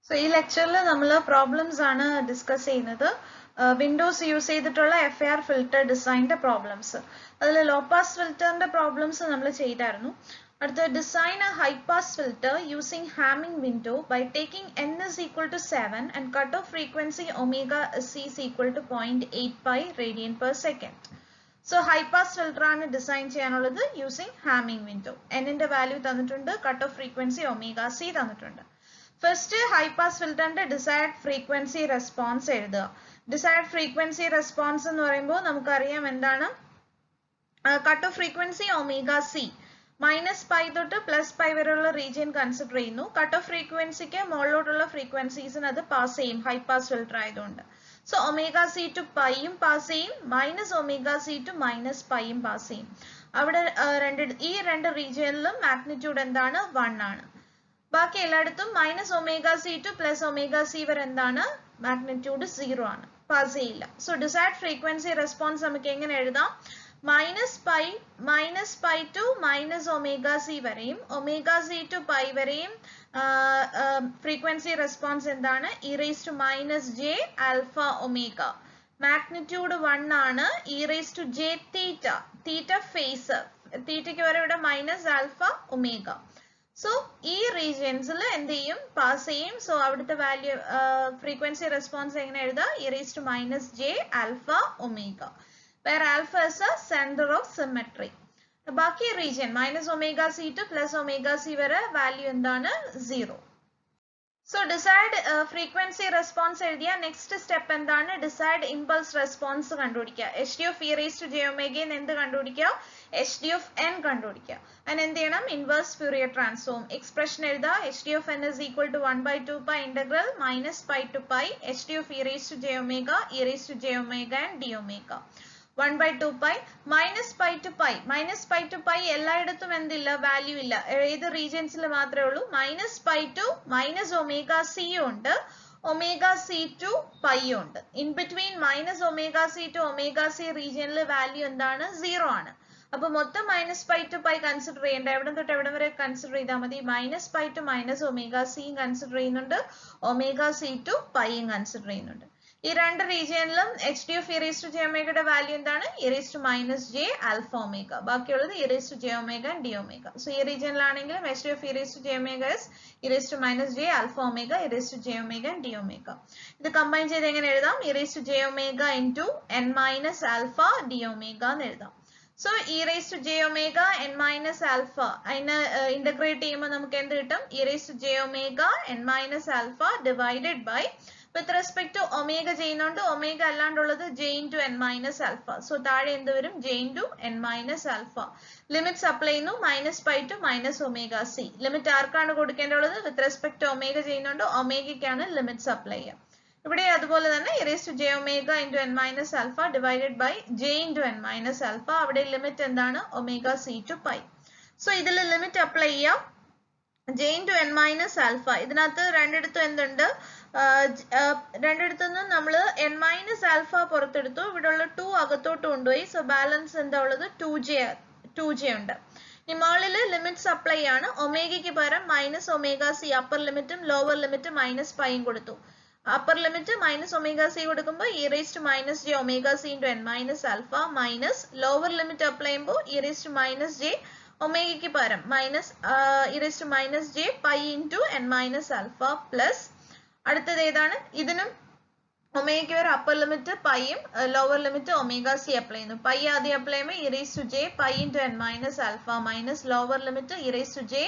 So, in this lecture, we will problems discuss Windows use FAR filter design problems. Low pass filter problems we design a high pass filter using Hamming window by taking n is equal to 7 and cutoff frequency omega c is equal to 0.8 pi radian per second. So, high pass filter design using Hamming window. N in the value cutoff frequency omega c. First, high pass filter desired frequency response. Desired frequency response in cutoff frequency omega c. Minus pi to plus pi region consider cutoff frequency ke frequencies pass high pass filter. So, omega c to pi pass minus omega c to minus pi pass this region magnitude 1 ബാക്കി എല്ലായിടത്തും minus omega c to plus omega c വരെ എന്താണ് magnitude 0 ആണ് pass ചെയ്യില്ല so desired frequency response നമുക്ക് എങ്ങനെ എഴുതാം minus pi to minus omega c വരെയും omega c to pi വരെയും frequency response എന്താണ് e raised to minus j alpha omega magnitude 1 ആണ് e raised to j theta phase theta ക്ക് വരെ ഇവിടെ minus alpha omega. So, these regions pass same. So, the value frequency response e raised to minus j alpha omega, where alpha is a center of symmetry. The baki region minus omega c to plus omega c where value endana 0. So, desired frequency response next step endana desired impulse response kandudikka. hd of e raised to j omega endu kandudikka hd of n kandudikka. And endu cheyanam inverse Fourier transform expression eludha hd of n is equal to 1 by 2 pi integral minus pi to pi hd of e raised to j omega e raised to j omega and d omega. 1 by 2 pi minus pi to pi എല്ലായിടത്തും എന്തില്ല value ഇല്ല ഏത് റീജിയൻസിൽ മാത്രമേ ഉള്ളൂ minus pi to minus omega c ഉണ്ട് omega c to pi ഉണ്ട് in between minus omega c to omega c regionിൽ value എന്താണ് 0 ആണ് അപ്പോൾ മൊത്തം minus pi to pi consider ചെയ്യേണ്ട എവിടെ തൊട്ട് എവിടെ വരെ കൺസിഡർ ചെയ്താൽ മതി minus pi to minus omega c consider ചെയ്യുന്നുണ്ട് omega c to pi consider ചെയ്യുന്നുണ്ട് ഈ രണ്ട് റീജിയനിലും hd of e raised to j omega യുടെ വാല്യൂ എന്താണ് e raised to minus j alpha omega ബാക്കിയുള്ളത് e raised to j omega and d omega. So ഈ റീജിയനിലാണെങ്കിലും hd of e raised to j omega is e raised to minus j alpha omega e raised to j omega and d omega. ഇത് combine ചെയ്ത് എങ്ങനെ എഴുതാം e raised to j omega into n minus alpha d omega എന്ന് എഴുതാം. So e raised to j omega n minus alpha അതിനെ integrate ചെയ്യുമ്പോൾ നമുക്ക് എന്ത് കിട്ടും e raised to j omega n minus alpha divided by with respect to omega ചെയ്യുന്നുണ്ട് omega അല്ലാണ്ടുള്ളത് j into n minus alpha. So താഴെ എന്ത് വരും j into n minus alpha. Limits apply ചെയ്യുന്നു minus pi to minus omega c. Limit ആർക്കാണ് കൊടുക്കേണ്ടത് with respect to omega ചെയ്യുന്നുണ്ട് ഒമേഗയ്ക്കാണ് limits apply ചെയ്യുക. ഇവിടെ അതുപോലെ തന്നെ e raised to j omega into n minus alpha divided by j into n minus alpha. അവിടെ limit എന്താണ് omega c to pi. So ഇതിൽ ലിമിറ്റ് അപ്ലൈ ചെയ്യാം j into n minus alpha. ഇതിനകത്ത് രണ്ടിടത്തും എന്തുണ്ട് രണ്ടിടത്തുനിന്നും നമ്മൾ n minus alpha പുറത്തെടുത്തു ഇവിടെയുള്ള 2 അകത്തോട്ട് കൊണ്ടുപോയി സോ ബാലൻസ് എന്താ ഉള്ളത് 2j ഉണ്ട് ഇനി മുകളിൽ ലിമിറ്റ്സ് അപ്ലൈ ആണ് ഒമേഗയ്ക്ക് പകരം മൈനസ് ഒമേഗ സി അപ്പർ ലിമിറ്റും ലോവർ ലിമിറ്റ് മൈനസ് പൈയും കൊടുത്തു upper limit minus omega C കൊടുക്കുമ്പോൾ e raised to minus j omega c into n minus alpha minus lower limit apply ചെയ്യുമ്പോൾ e raised to minus j ഒമേഗയ്ക്ക് പകരം minus e raised to minus j pi into n minus alpha plus അടുത്തത് ഏതാണ് ഇതിനും ഒമേഗയ്ക്ക് വരെ upper limit പൈയും lower limit omega C apply ചെയ്യുന്നു pi ആദ്യം അപ്ലൈ ചെയ്യുമ്പോൾ e raised to j pi into n minus alpha minus lower limit e raised to j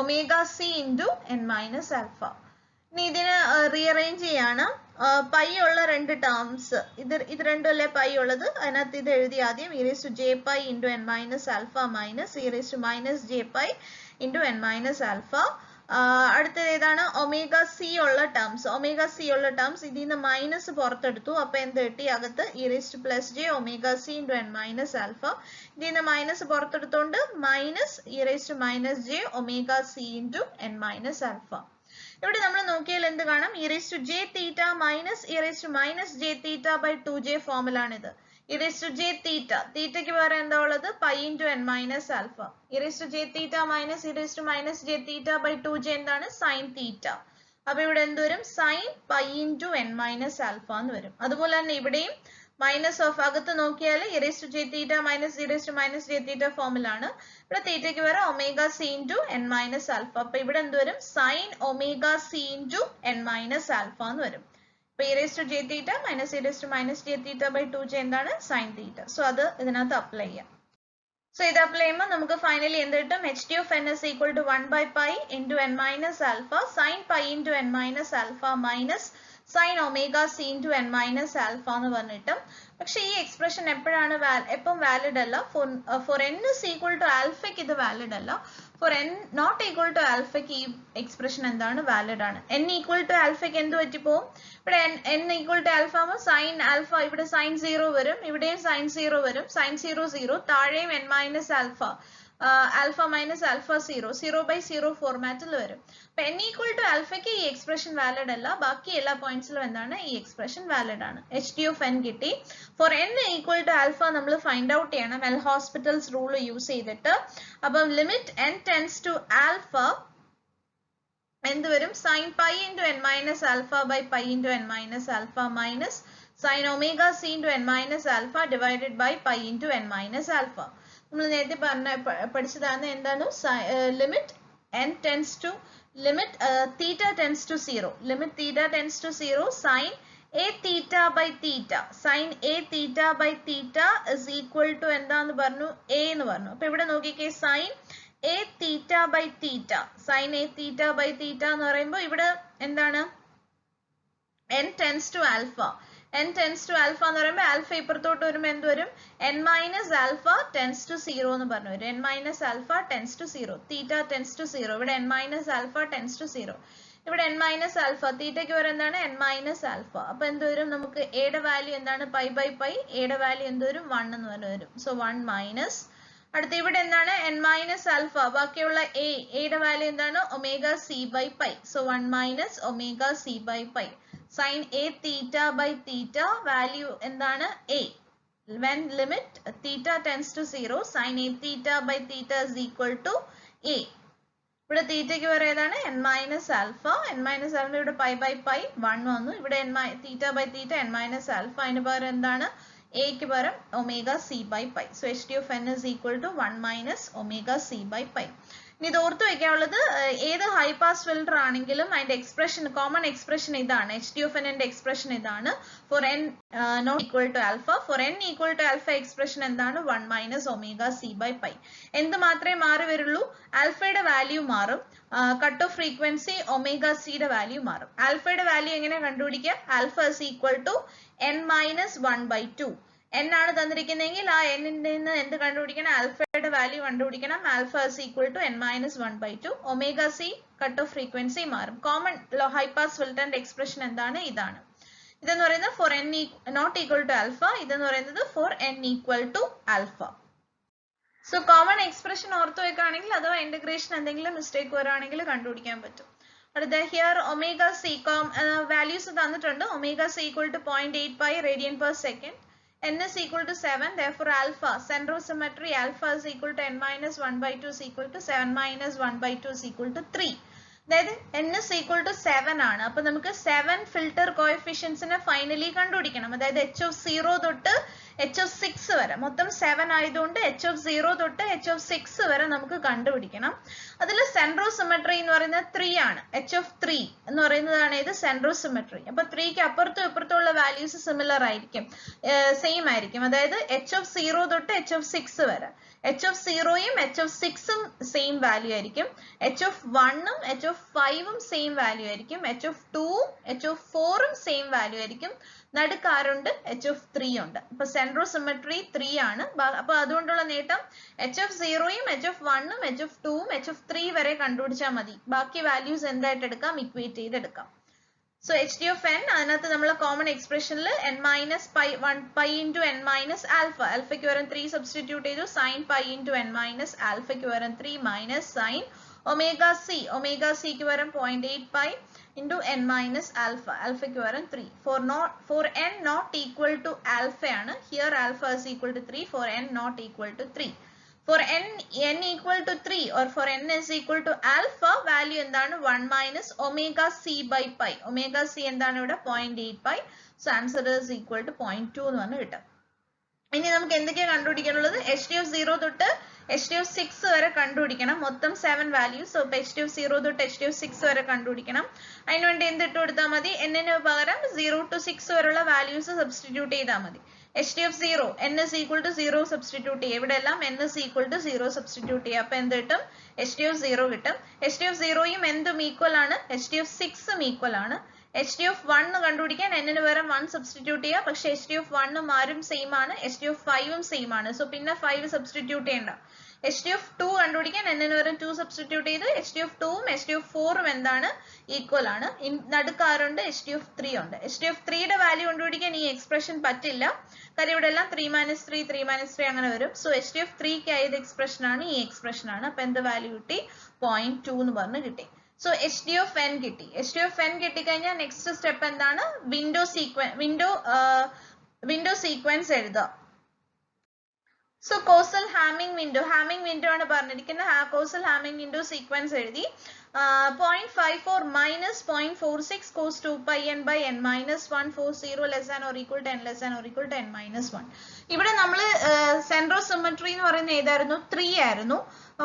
omega c into n minus alpha. ഇനി ഇതിനെ rearrange ചെയ്യാണ് pi ഉള്ള രണ്ട് terms ഇത് രണ്ടല്ലേ pi ഉള്ളത് അതിനകത്ത് ഇത് എഴുതി ആദ്യം e raised to j pi into n minus alpha minus e raised to minus j pi into n minus alpha. അടുത്തത് ഏതാണ് ഒമേഗ സി ഉള്ള ടേംസ് ഇതിൽ നിന്ന് മൈനസ് പുറത്തെടുത്തു അപ്പൊ എന്ത് കിട്ടി അകത്ത് e raised to plus j omega c into n minus alpha ഇതിൽ നിന്ന് മൈനസ് പുറത്തെടുത്തോണ്ട് minus e raised to minus j omega c into n minus alpha. ഇവിടെ നമ്മൾ നോക്കിയാൽ എന്ത് കാണാം e raised to j theta minus e raised to minus j theta by 2j ഫോമിലാണിത് e raised to j theta ക്ക് പകരം എന്താ ഉള്ളത് pi into n minus alpha e raised to j theta minus e raised to minus j theta by 2j എന്താണ് sin theta അപ്പോൾ ഇവിടെ എന്ത് വരും sin pi into n minus alpha എന്ന് വരും. അതുപോലെ തന്നെ ഇവിടെയും മൈനസ് ഓഫ് അകത്ത് നോക്കിയാൽ e raised to j theta minus e raised to minus j theta ഫോമിലാണ്. ഇവിടെ തീറ്റയ്ക്ക് വരെ omega C into N minus alpha. അപ്പൊ ഇവിടെ എന്ത് വരും sign omega C into N minus alpha എന്ന് വരും. അപ്പൊ e raised to j theta minus e raised to minus j theta by 2j എന്താണ് സൈൻ തീറ്റ. സോ അത് ഇതിനകത്ത് അപ്ലൈ ചെയ്യാം. സോ ഇത് അപ്ലൈ ചെയ്യുമ്പോൾ നമുക്ക് ഫൈനലി എന്ത് കിട്ടും? H D of N is equal to 1 by pi into n minus alpha sin pi into n minus alpha minus sin omega c into n minus alpha എന്ന് പറഞ്ഞിട്ടും. പക്ഷെ ഈ എക്സ്പ്രഷൻ എപ്പോഴാണ് എപ്പം വാലിഡ് അല്ല? For n is equal to ആൽഫയ്ക്ക് ഇത് valid അല്ല. For n not equal to ആൽഫയ്ക്ക് ഈ എക്സ്പ്രഷൻ എന്താണ്? വാലിഡ് ആണ്. n ഈക്വൽ ടു ആൽഫയ്ക്ക് എന്ത് പറ്റിപ്പോവും? ഇവിടെ n ഈക്വൽ ടു ആൽഫ ആകുമ്പോൾ സൈൻ ആൽഫ ഇവിടെ സൈൻ 0 വരും, ഇവിടെയും സൈൻ 0 വരും, സൈൻ 0 0, താഴെയും n minus alpha alpha minus alpha 0 0 by 0 ഫോർമാറ്റിൽ വരും. അപ്പൊ n ഈക്വൽ ടു ആൽഫയ്ക്ക് ഈ എക്സ്പ്രഷൻ വാലിഡ് അല്ല, ബാക്കി എല്ലാ പോയിന്റ്സിലും എന്താണ് ഈ എക്സ്പ്രഷൻ വാലിഡ് ആണ്. എച്ച് ഡി ഓഫ് എൻ കിട്ടി. For n equal to alpha നമ്മൾ ഫൈൻഡ് ഔട്ട് ചെയ്യണം എൽ ഹോസ്പിറ്റൽസ് റൂൾ യൂസ് ചെയ്തിട്ട്. അപ്പം limit n tends to alpha എന്ത് വരും? Sine pi into N minus alpha by pi into N minus alpha minus sine omega C into N minus alpha divided by pi into N minus alpha. നമ്മൾ നേരത്തെ പഠിച്ചതാണ് എന്താണ്? Limit n tends to limit theta tends to 0, limit theta tends to 0 sin a theta by theta, sin a theta by theta is equal to എന്താന്ന് പറഞ്ഞു? a എന്ന് പറഞ്ഞു. അപ്പൊ ഇവിടെ നോക്കിക്കേ sin a theta by theta, sin a theta by theta എന്ന് പറയുമ്പോൾ ഇവിടെ എന്താണ്? n tends to alpha, n tends to alpha എന്ന് പറയുമ്പോൾ ആൽഫ ഇപ്പുറത്തോട്ട് വരുമ്പോൾ എന്ത് വരും? n minus alpha tends to 0 എന്ന് പറഞ്ഞു വരും. n minus alpha tends to 0, theta tends to 0. ഇവിടെ n minus alpha tends to 0. ഇവിടെ n minus alpha, തീറ്റയ്ക്ക് വരെ എന്താണ്? n minus alpha. അപ്പൊ എന്ത് വരും? നമുക്ക് a യുടെ വാല്യൂ എന്താണ്? പൈ ബൈ പൈ, a യുടെ വാല്യൂ എന്ത് വരും? 1 എന്ന് പറഞ്ഞു വരും. സോ 1 മൈനസ് അടുത്ത ഇവിടെ എന്താണ്? n minus alpha, ബാക്കിയുള്ള a യുടെ വാല്യൂ എന്താണ്? Omega C by pi. So 1 minus omega C by pi. sin a theta by theta value എന്താണ്? a. When limit theta tends to 0, sin a theta by theta is equal to a. ഇവിടെ തീറ്റയ്ക്ക് വരെ ഏതാണ്? n minus alpha, n minus alpha ഇവിടെ pi by pi 1 വന്നു. ഇവിടെ theta by theta n minus alpha, അതിന് പകരം എന്താണ്? a ക്ക് പകരം omega C by pi. So H D of N is equal to 1 minus omega C by pi. ഇനി ഇത് ഓർത്ത് വെക്കാനുള്ളത്, ഏത് ഹൈ പാസ് ഫിൽട്ടർ ആണെങ്കിലും അതിന്റെ എക്സ്പ്രഷൻ, കോമൺ എക്സ്പ്രഷൻ ഇതാണ്. H D of N expression ഇതാണ്. For n not equal to alpha, for n equal to alpha expression എന്താണ്? 1 minus omega C by pi. എന്ത് മാത്രമേ മാറി വരുള്ളൂ? ആൽഫയുടെ വാല്യൂ മാറും, കട്ട് ഓഫ് ഫ്രീക്വൻസി ഒമേഗ സിയുടെ വാല്യൂ മാറും. ആൽഫയുടെ വാല്യൂ എങ്ങനെ കണ്ടുപിടിക്കുക? Alpha is equal to n minus 1 by 2. n ആണ് തന്നിരിക്കുന്നതെങ്കിൽ ആ n നിന്ന് എന്ത് കണ്ടുപിടിക്കണം? ആൽഫയുടെ വാല്യൂ കണ്ടുപിടിക്കണം. Alpha is equal to n minus 1 by 2. Omega C cut off frequency മാറും. കോമൺ ഹൈ പാസ് ഫിൽറ്ററിന്റെ എക്സ്പ്രഷൻ എന്താണ്? ഇതാണ്. ഇതെന്ന് പറയുന്നത് for n not equal to alpha, ഇതെന്ന് പറയുന്നത് for n equal to alpha. So common expression ഓർത്ത് വെക്കുകയാണെങ്കിൽ അഥവാ ഇന്റഗ്രേഷൻ എന്തെങ്കിലും മിസ്റ്റേക്ക് വരാണെങ്കിൽ കണ്ടുപിടിക്കാൻ പറ്റും. അടുത്ത ഹിയർ ഒമേഗ സി വാല്യൂസ് തന്നിട്ടുണ്ട്. Omega C equal to 0.8 pi radian per second. n is equal to 7, therefore alpha, center of symmetry, alpha is equal to n minus 1 by 2 is equal to 7 minus 1 by 2 is equal to 3. അതായത് n is equal to 7 ആണ്. അപ്പൊ നമുക്ക് 7 filter കോഎഫിഷ്യൻസിനെ finally കണ്ടുപിടിക്കണം. അതായത് h of 0 തൊട്ട് h of 6 വരെ, മൊത്തം 7 ആയതുകൊണ്ട് h of 0 തൊട്ട് h of 6 വരെ നമുക്ക് കണ്ടുപിടിക്കണം. അതിൽ സെൻട്രോ സിമെട്രി എന്ന് പറയുന്നത് 3 ആണ്. h of 3 എന്ന് പറയുന്നതാണ് ഇത് സെൻട്രോ സിമെട്രി. അപ്പൊ 3ക്ക് അപ്പുറത്തും ഇപ്പുറത്തുള്ള വാല്യൂസ് സിമിലർ ആയിരിക്കും, സെയിം ആയിരിക്കും. അതായത് h of 0 തൊട്ട് h of 6 വരെ, h of 0യും h of 6ഉം സെയിം വാല്യൂ ആയിരിക്കും. h of 1ഉം h of 5ഉം സെയിം വാല്യൂ ആയിരിക്കും. h of 2ഉം h of 4ഉം സെയിം വാല്യൂ ആയിരിക്കും. നടുക്കാരുണ്ട് h of 3 ഉണ്ട്. അപ്പൊ സെൻട്രോ സിമെട്രി 3 ആണ്. അപ്പൊ അതുകൊണ്ടുള്ള നേട്ടം h of 0യും h of 1ഉം h of 2ഉം h of 3 വരെ കണ്ടുപിടിച്ചാൽ മതി. ബാക്കി വാല്യൂസ് എന്തായിട്ട് എടുക്കാം? ഇക്വേറ്റ് ചെയ്തെടുക്കാം. So H D of N, അതിനകത്ത് നമ്മൾ കോമൺ എക്സ്പ്രഷനിൽ n minus pi into n minus alpha, ആൽഫയ്ക്ക് വരം 3 സബ്സ്റ്റിറ്റ്യൂട്ട് ചെയ്തു. Sine pi into n minus ആൽഫയ്ക്ക് വരം 3 minus sine omega C, omega സിക്ക് വരം 0.8 pi into n minus alpha, alpha-ക്ക് വരം 3. For n not equal to alpha ആണ്. Here alpha is equal to 3, for n not equal to 3. For n equal to 3 or for n is equal to alpha, value എന്താണ് 1 minus omega c by pi. Omega c എന്താണ് ഇവിടെ 0.85. So answer is equal to 0.2 എന്ന് പറഞ്ഞ് കിട്ടും. ഇനി നമുക്ക് എന്തൊക്കെയാണ് കണ്ടുപിടിക്കാനുള്ളത്? HDF0 തൊട്ട് HDF6 വരെ കണ്ടുപിടിക്കണം. മൊത്തം 7 values. So HDF0 തൊട്ട് HDF6 വരെ കണ്ടുപിടിക്കണം. അതിനുവേണ്ടി എന്ത് ഇട്ട് കൊടുത്താൽ മതി? n-ന് പകരം 0 to 6 വരെയുള്ള values സബ്സ്റ്റിറ്റ്യൂട്ട് ചെയ്താൽ മതി. HDF0 n is equal to 0 substitute ചെയ്യുക. ഇവിടെ എല്ലാം n is equal to 0 substitute ചെയ്യുക. അപ്പോൾ എന്ത് കിട്ടും? HDF0 കിട്ടും. HDF0യും എന്തും ഈക്വൽ ആണ്, HDF6ഉം ഈക്വൽ ആണ്. HDF1 കണ്ടുപിടിക്കാൻ n-ന് പകരം 1 സബ്സ്റ്റിറ്റ്യൂട്ട് ചെയ്യുക. പക്ഷെ HDF1ഉം ആരും സെയിം ആണ്, HDF5ഉം സെയിം ആണ്. സോ പിന്നെ 5 സബ്സ്റ്റിറ്റ്യൂട്ട് ചെയ്യണ്ട. HDF2 കണ്ടുപിടിക്കാൻ n-ന് പകരം 2 സബ്സ്റ്റിറ്റ്യൂട്ട് ചെയ്ത് HDF2ഉം HDF4ഉം എന്താണ്? ഈക്വൽ ആണ്. നടുക്ക് ആരുണ്ട്? HDF3 ഉണ്ട്. HDF3യുടെ വാല്യൂ കണ്ടുപിടിക്കാൻ ഈ എക്സ്പ്രഷൻ പറ്റില്ല. കാര്യം ഇവിടെ എല്ലാം 3 minus 3 3 minus 3 അങ്ങനെ വരും. സോ HDF3ക്ക് ആയത് എക്സ്പ്രഷൻ ആണ്, ഈ എക്സ്പ്രഷൻ ആണ്. അപ്പൊ എന്ത് വാല്യൂ കിട്ടി? 0.2 എന്ന് പറഞ്ഞ് കിട്ടി. So HDF കിട്ടി. HDF കിട്ടിക്കഴിഞ്ഞാൽ നെക്സ്റ്റ് സ്റ്റെപ്പ് എന്താണ്? വിൻഡോ സീക്വൻസ് എഴുതുക. സോ കോസൽ ഹാമിംഗ് വിൻഡോ ആണ് പറഞ്ഞിരിക്കുന്നത്. കോസൽ ഹാമിംഗ് വിൻഡോ സീക്വൻസ് എഴുതി. 0.54 minus 0.46 cos 2 pi n by n minus 1 for 0 less than or equal to n less than or equal to n minus 1. ഇവിടെ നമ്മൾ സെൻട്രോ symmetry എന്ന് പറയുന്ന ഏതായിരുന്നു? 3 ആയിരുന്നു.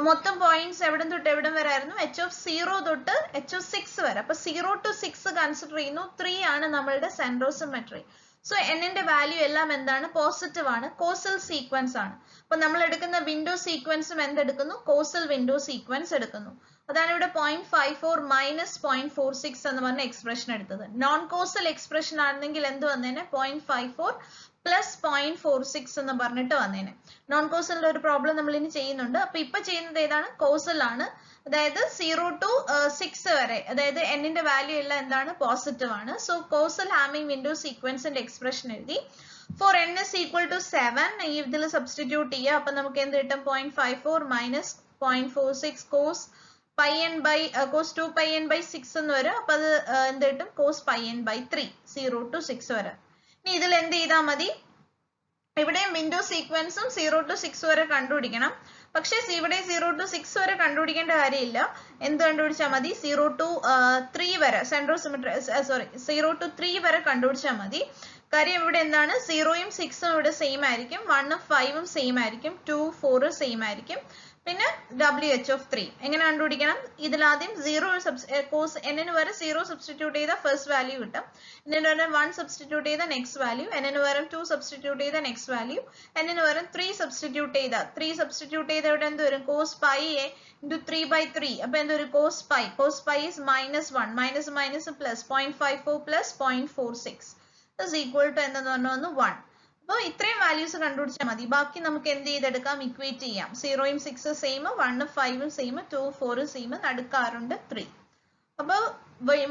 മൊത്തം പോയിന്റ്സ് എവിടെ തൊട്ട് എവിടെ വരെ ആയിരുന്നു? HF0 തൊട്ട് HF6 വരെ. അപ്പൊ 0 to 6 കൺസിഡർ ചെയ്യുന്നു. 3 ആണ് നമ്മളുടെ സെൻട്രോ സിമട്രി. സോ n-ന്റെ വാല്യൂ എല്ലാം എന്താണ്? പോസിറ്റീവ് ആണ്. കോസൽ സീക്വൻസ് ആണ്. അപ്പൊ നമ്മൾ എടുക്കുന്ന വിൻഡോ സീക്വൻസും എന്തെടുക്കുന്നു? കോസൽ വിൻഡോ സീക്വൻസ് എടുക്കുന്നു. അതാണ് ഇവിടെ 0.54 മൈനസ് 0.46 എന്ന് പറഞ്ഞ എക്സ്പ്രഷൻ എടുത്തത്. നോൺ കോസൽ എക്സ്പ്രഷൻ ആണെങ്കിൽ എന്ത് വന്നേനെ? 0.54 പ്ലസ് 0.46 എന്ന് പറഞ്ഞിട്ട് വന്നേനെ. നോൺ കോസലിന്റെ ഒരു പ്രോബ്ലം നമ്മൾ ഇനി ചെയ്യുന്നുണ്ട്. അപ്പൊ ഇപ്പൊ ചെയ്യുന്നത് ഏതാണ്? കോസൽ ആണ്. അതായത് 0 to 6 വരെ, അതായത് n-ന്റെ വാല്യൂ എല്ലാം എന്താണ്? പോസിറ്റീവ് ആണ്. സോ കോസൽ ഹാമിംഗ് വിൻഡോ സീക്വൻസിന്റെ എക്സ്പ്രഷൻ എഴുതി. For n is equal to 7 ഇതിൽ സബ്സ്റ്റിറ്റ്യൂട്ട് ചെയ്യുക. അപ്പൊ നമുക്ക് എന്ത് കിട്ടും? 0.54 minus 0.46 cos pi n by cos 2 pi n by 6 എന്ന് വരും. അപ്പൊ അത് എന്ത് കിട്ടും? cos pi n by 3 0 to 6 വരെ. ഇനി ഇതിൽ എന്ത് ചെയ്താൽ മതി? ഇവിടെയും വിൻഡോ സീക്വൻസും 0 to 6 വരെ കണ്ടുപിടിക്കണം. പക്ഷേ ഇവിടെ 0 to 6 വരെ കണ്ടുപിടിക്കേണ്ട കാര്യമില്ല. എന്ത് കണ്ടുപിടിച്ചാൽ മതി? 0 to 3 വരെ സെൻട്രോ സിമട്രി 0 to 3 വരെ കണ്ടുപിടിച്ചാൽ മതി. കാര്യം ഇവിടെ എന്താണ്? 0യും 6ഉം ഇവിടെ സെയിം ആയിരിക്കും, 1ഉം 5ഉം സെയിം ആയിരിക്കും, 2 4 സെയിം ആയിരിക്കും. പിന്നെ WH(3) എങ്ങനെ കണ്ടുപിടിക്കണം? ഇതിലാദ്യം 0 കോസ് n-ന് പകരം 0 സബ്സ്റ്റിറ്റ്യൂട്ട് ചെയ്ത ഫസ്റ്റ് വാല്യൂ കിട്ടും. n-ന് പകരം 1 സബ്സ്റ്റിറ്റ്യൂട്ട് ചെയ്ത നെക്സ്റ്റ് വാല്യൂ, n-ന് പകരം 2 സബ്സ്റ്റിറ്റ്യൂട്ട് ചെയ്ത നെക്സ്റ്റ് വാല്യൂ, n-ന് പകരം 3 സബ്സ്റ്റിറ്റ്യൂട്ട് ചെയ്ത ഇവിടെ എന്ത് വരും? Cos pi a into 3/3. അപ്പൊ എന്ത് വരും? Cos pi is -1 minus minus plus 0.54 plus 0.46 is equal to എന്തെന്ന് പറഞ്ഞു? 1. അപ്പോൾ ഇത്രയും വാല്യൂസ് കണ്ടുപിടിച്ചാൽ മതി. ബാക്കി നമുക്ക് എന്ത് ചെയ്തെടുക്കാം? ഇക്വേറ്റ് ചെയ്യാം. 0യും 6 സെയിം, 1ഉം 5ഉം സെയിം, 2 4 സെയിം, നടുക്കാറുണ്ട് 3. അപ്പോൾ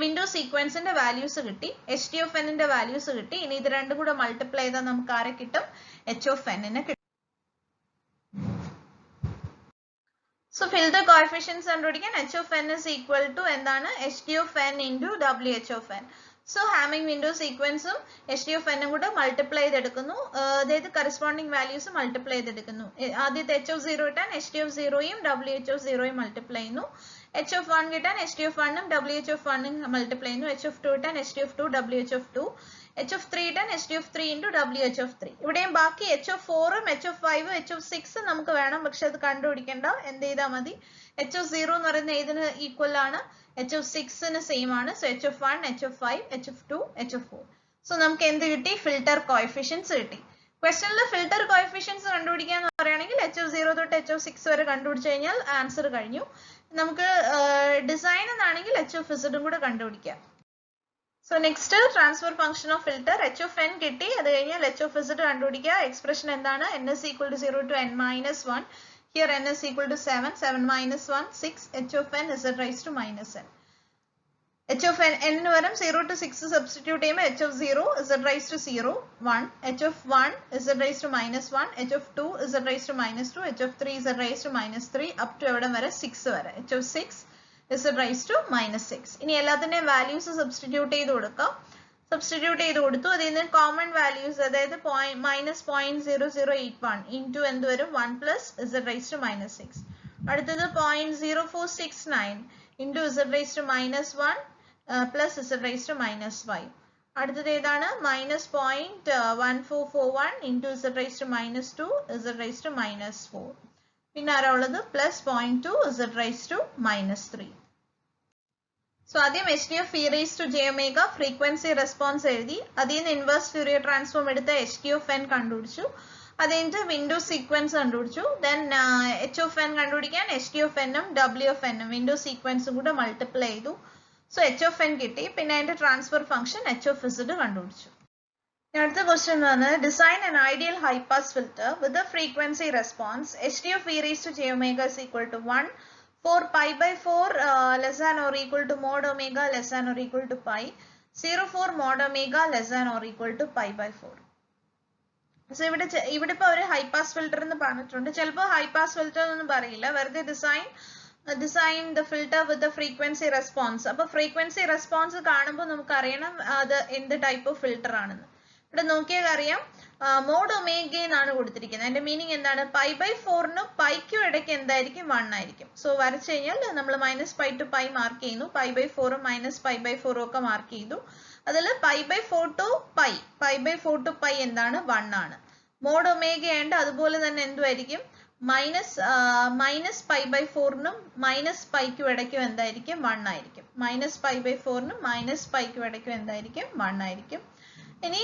വിൻഡോ സീക്വൻസിന്റെ വാല്യൂസ് കിട്ടി, HDF(n)ന്റെ വാല്യൂസ് കിട്ടി. ഇനി ഇത് രണ്ടും കൂടെ മൾട്ടിപ്ലൈ ചെയ്താൽ നമുക്ക് ആരെ കിട്ടും? HF(n)നെ കിട്ടും. സോ ഫിൽറ്റർ കോഎഫിഷ്യൻസ് കണ്ടുപിടിക്കാൻ HF(n) is equal to എന്താണ്? HDF(n) into WH(n). So Hamming window സീക്വൻസും HDF(n)ഉം കൂടെ മൾട്ടിപ്ലൈ ചെയ്തെടുക്കുന്നു. അതായത് കറസ്പോണ്ടിങ് വാല്യൂസ് മൾട്ടിപ്ലൈ ചെയ്തെടുക്കുന്നു. ആദ്യത്തെ HF0 കിട്ടാൻ HDF0യും WH0യും മൾട്ടിപ്ലൈ ചെയ്യുന്നു. HF1 കിട്ടാൻ HDF1ഉം WH1ഉം മൾട്ടിപ്ലൈ ചെയ്യുന്നു. HF2 കിട്ടാൻ HDF2 WH2, HF3 കിട്ടാൻ HDF3 into WH3. ഇവിടെയും ബാക്കി HF4ഉം HF5ഉം HF6 നമുക്ക് വേണം, പക്ഷെ അത് കണ്ടുപിടിക്കേണ്ട. എന്ത് ചെയ്താൽ മതി? HF0 എന്ന് പറയുന്ന ഏതിന് ഈക്വൽ ആണ്? HF6ന് സെയിം ആണ്. So HF1 HF5 HF2 HF4. So നമുക്ക് എന്ത് കിട്ടി? ഫിൽറ്റർ കോഎഫിഷ്യൻസ് കിട്ടി. ക്വസ്റ്റനിൽ ഫിൽറ്റർ കോഎഫിഷ്യൻസ് കണ്ടുപിടിക്കാന്ന് പറയുകയാണെങ്കിൽ HF0 തൊട്ട് HF6 വരെ കണ്ടുപിടിച്ചു കഴിഞ്ഞാൽ ആൻസർ കഴിഞ്ഞു. നമുക്ക് ഡിസൈൻ എന്നാണെങ്കിൽ HF(z) കൂടെ കണ്ടുപിടിക്കാം. So next transfer function of filter. HF(n) കിട്ടി. അത് കഴിഞ്ഞാൽ HF(z) കണ്ടുപിടിക്കുക. എക്സ്പ്രഷൻ എന്താണ്? n is equal to 0 to n minus 1. Here n is equal to 7. 7 minus 1 6. HF(n) z raised to minus n. HF(n) ന് പകരം 0 to 6 സബ്സ്റ്റിറ്റ്യൂട്ട് ചെയ്യുമ്പോൾ HF0 z raised to 0 1. HF1 z raised to minus 1. HF2 z raised to minus 2. HF3 z raised to minus 3 up to എവിടെ വരെ? 6 വരെ. HF6 z raised to minus 6. ഇനി എല്ലാത്തിന്റെയും values substitute ചെയ്ത് കൊടുക്കാം. സബ്സ്റ്റിറ്റ്യൂട്ട് ചെയ്ത് കൊടുത്തു. അതിൽ നിന്ന് കോമൺ വാല്യൂസ് അതായത് മൈനസ് 0.0081 ഇൻറ്റു എന്ത് വരും 1 plus Z raise to minus 6. അടുത്തത് 0.0469 into Z raise to minus 1 plus Z raise to minus 5. അടുത്തത് ഏതാണ് minus 0.1441 into Z raise to minus 2 Z raise to minus 4. പിന്നെ ആരാ ഉള്ളത് plus 0.2 Z raise to minus 3. So ആദ്യം H D F e raise to J omega frequency response എഴുതി. അതിൽ നിന്ന് inverse Fourier transform എടുത്ത് എച്ച് ഡി ഓഫ് എൻ കണ്ടുപിടിച്ചു. അത് കഴിഞ്ഞിട്ട് വിൻഡോ സീക്വൻസ് കണ്ടുപിടിച്ചു. ദെൻ എച്ച് ഓഫ് എൻ കണ്ടുപിടിക്കാൻ എച്ച് ഡി ഓഫ് എന്നും ഡബ്ല്യു ഓഫ് എന്നും വിൻഡോ സീക്വൻസും കൂടെ മൾട്ടിപ്ലൈ ചെയ്തു. സോ എച്ച് ഓഫ് എൻ കിട്ടി. പിന്നെ അതിന്റെ transfer function H of Z കണ്ടുപിടിച്ചു. അടുത്ത ക്വസ്റ്റ്യൻ വന്നത് design an ideal high pass filter with a frequency response H D of E raise to J omega is equal to 1 for pi by 4 less than or equal to mod omega less than or equal to pi, 0 for mod omega less than or equal to pi by 4. So ഇവിടെ ഇപ്പോൾ ഒരു high pass filter എന്ന് പറഞ്ഞിട്ടുണ്ട്. ചിലപ്പോൾ high pass filter എന്നൊന്നും പറയില്ല, വെറുതെ design the filter with frequency response. അപ്പോൾ ഫ്രീക്വൻസി റെസ്പോൺസ് കാണുമ്പോൾ നമുക്ക് അറിയണം അത് എന്ത് ടൈപ്പ് ഓഫ് ഫിൽറ്റർ ആണെന്ന്. ഇവിടെ നോക്കിയാൽ അറിയാം മോഡ് ഒമേഗ എന്നാണ് കൊടുത്തിരിക്കുന്നത്. അതിന്റെ മീനിങ് എന്താണ്? പൈ ബൈ 4നും പൈക്കും ഇടയ്ക്ക് എന്തായിരിക്കും 1 ആയിരിക്കും. സോ വരച്ചു കഴിഞ്ഞാൽ നമ്മൾ minus pi to pi mark ചെയ്യുന്നു. പൈ ബൈ 4ഉം മൈനസ് പൈ ബൈ 4ഉം ഒക്കെ മാർക്ക് ചെയ്തു. അതിൽ പൈ ബൈ 4 ടു പൈ എന്താണ് 1 ആണ്. മോഡ് ഒമേഗ ആയതുകൊണ്ട് അതുപോലെ തന്നെ എന്തുമായിരിക്കും മൈനസ് പൈ ബൈ 4നും മൈനസ് പൈക്കും ഇടയ്ക്കും എന്തായിരിക്കും 1 ആയിരിക്കും. മൈനസ് പൈ ബൈ 4നും മൈനസ് പൈക്കും ഇടയ്ക്കും എന്തായിരിക്കും 1 ആയിരിക്കും. ഇനി